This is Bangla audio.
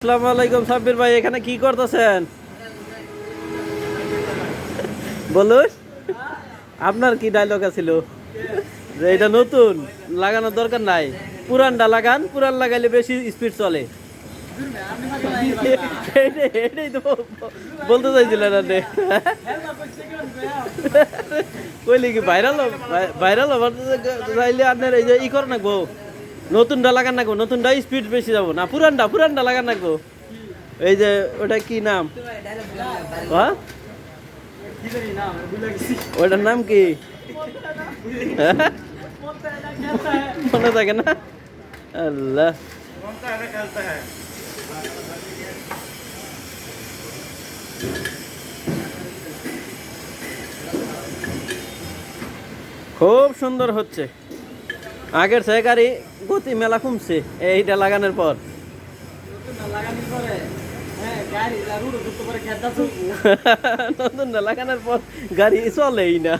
আসসালামু আলাইকুম সাব্বির ভাই, এখানে কি করতেছেন বলুন? আপনার কি ডায়লগ আছিল যে এটা নতুন লাগানোর দরকার নাই, পুরানটা লাগান, পুরান লাগাইলে বেশি স্পিড চলে। এটাই তো বলতে চাইছিলেন আপনি। কইলে কি ভাইরাল ভাইরাল হবার চাইলে আপনার এই যে ই করে নাকবো, নতুনটা লাগান নাকবো, নতুনটা স্পিড বেশি যাবো না, পুরানটা লাগান নাকবো। এই যে ওটা কি নাম, হ্যাঁ ওটার নাম কি মনে থাকে না? আল্লাহ, খুব সুন্দর হচ্ছে। আগের চেয়ে গাড়ি গতি মেলা কমছে এইটা লাগানোর পর। নতুনটা লাগানোর পর গাড়ি চলেই না।